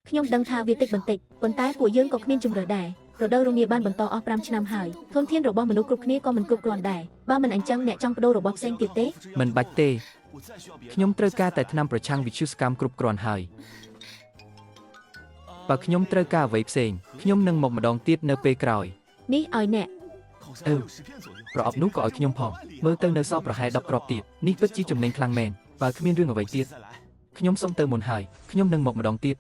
ខ្ញុំដឹងថាវាតិចបន្តិចប៉ុន្តែពួកយើងក៏គ្មានជំរឿដែររដូវរងាបានបន្តអស់5ឆ្នាំហើយធនធានរបស់មនុស្សគ្រប់គ្នាក៏មិនគ្រប់គ្រាន់ដែរបើមិនអញ្ចឹងអ្នកចង់បដូររបស់ផ្សេងទៀតទេមិនបាច់ទេខ្ញុំត្រូវការតែថ្នាំប្រឆាំងវិទ្យុសកម្មគ្រប់គ្រាន់ហើយបើខ្ញុំត្រូវការអ្វីផ្សេងខ្ញុំនឹងមកម្ដងទៀតនៅពេលក្រោយនេះឲ្យអ្នកប្រអប់នោះក៏ឲ្យខ្ញុំផងមើលទៅនៅសល់ប្រហែល10គ្រាប់ទៀតនេះពិតជាចំណេញខ្លាំងមែនបើគ្មានរឿងអ្វីទៀតខ្ញុំសុំទៅមុនហើយខ្ញុំនឹងមកម្ដងទៀត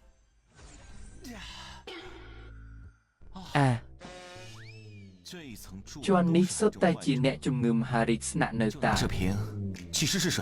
ជាន់នេះសុទ្ធតែជាអ្នកជំងឺមហារីកស្នាក់នៅតាម这瓶其实是水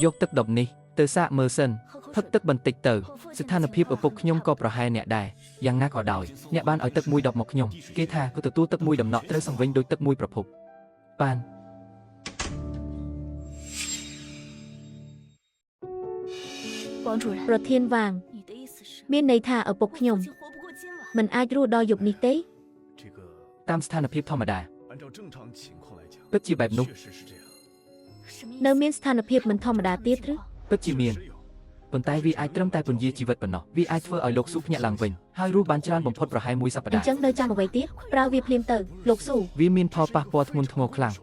យកទឹកដបនេះទៅសាកមើលសិនផឹកទឹកបន្តិចទៅស្ថានភាពឪពុកខ្ញុំក៏ប្រហែលអ្នកដែរយ៉ាងណាក៏ដោយអ្នកបានឲ្យទឹកមួយដបមកខ្ញុំគេថាគឺទទួលទឹកមួយដំណក់ត្រូវសង្វិញដោយទឹកមួយប្រភពបានប្រធានវាងមានន័យថាឪពុកខ្ញុំមិនអាចរស់ដល់យប់នេះទេតាមស្ថានភាពធម្មតាពិតជាបែបនោះនៅមានស្ថានភាពមិនធម្មតាទៀតឬពិតជាមានប៉ុន្តែវាអាចត្រឹមតែពន្យាជីវិតប៉ុណ្ណោះវាអាចធ្វើឲ្យលោកស៊ូភ្ញាក់ឡើងវិញហើយរស់បានច្រើនបំផុតប្រហែល1សប្តាហ៍អញ្ចឹងនៅចាំអ្វីទៀតប្រើវាភ្លាមទៅលោកស៊ូវាមានផលប៉ះពាល់ធ្ងន់ធ្ងរខ្លាំង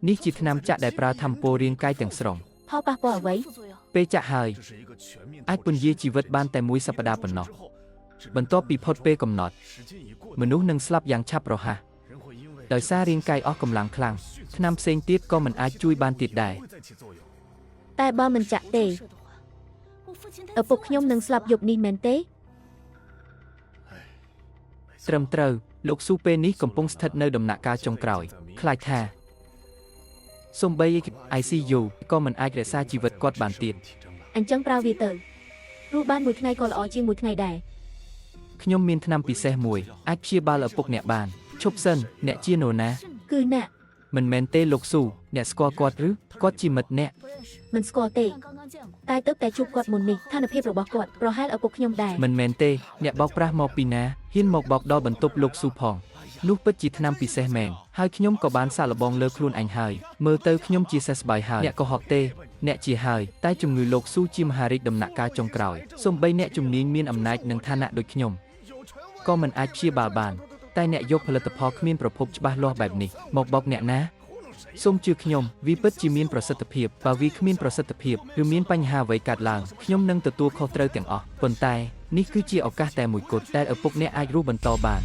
នេះជាថ្នាំចាក់ដែលប្រើថាមពលរាងកាយទាំងស្រុងផលប៉ះពាល់អ្វីពេលចាក់ហើយអាចពន្យាជីវិតបានតែ1សប្តាហ៍ប៉ុណ្ណោះបន្ទាប់ពីផុតពេលកំណត់មនុស្សនឹងស្លាប់យ៉ាងឆាប់រហ័សដោយសាររាងកាយអស់កម្លាំងខ្លាំងថ្នាំផ្សេងទៀតក៏មិនអាចជួយបានទៀតដែរតែបើមិនចាក់ទេឪពុកខ្ញុំនឹងស្លាប់យប់នេះមែនទេត្រឹមត្រូវលោកស៊ូពេលនេះកំពុងស្ថិតនៅដំណាក់កាលចុងក្រោយខ្លាចថាសូម្បី ICU ក៏មិនអាចរក្សាជីវិតគាត់បានទៀតអញ្ចឹងប្រើវាទៅរស់បានមួយថ្ងៃក៏ល្អជាងមួយថ្ងៃដែរខ្ញុំមានថ្នាំពិសេសមួយអាចព្យាបាលឪពុកអ្នកបានឈប់សិនអ្នកជានរណាគឺអ្នកមិនមែនទេលោកស៊ូអ្នកស្គាល់គាត់ឬគាត់ជាមិត្តអ្នកមិនស្គាល់ទេតែទើបតែជួបគាត់មុននេះស្ថានភាពរបស់គាត់ប្រហែលឪពុកខ្ញុំដែរមិនមែនទេអ្នកបោកប្រាស់មកពីណាហ៊ានមកបោកដល់បន្ទប់លោកស៊ូផងនោះពិតជាថ្នាំពិសេសមែនហើយខ្ញុំក៏បានសាកល្បងលើខ្លួនអញហើយមើលទៅខ្ញុំជាសះស្បើយហើយអ្នកក៏ហត់ទេអ្នកជាហើយតែជំងឺលោកស៊ូជាមហារីកដំណាក់កាលចុងក្រោយសូម្បីអ្នកជំនាញមានអំណាចនិងឋានៈដូចខ្ញុំក៏មិនអាចព្យាបាលបានតែអ្នកយកផលិតផលគ្មានប្រភពច្បាស់លាស់បែបនេះមកបោកអ្នកណាសូមជឿខ្ញុំវាពិតជាមានប្រសិទ្ធភាពបើវាគ្មានប្រសិទ្ធភាពឬមានបញ្ហាអ្វីកើតឡើងខ្ញុំនឹងទទួលខុសត្រូវទាំងអស់ប៉ុន្តែនេះគឺជាឱកាសតែមួយគត់ដែលឪពុកអ្នកអាចរស់បន្តបាន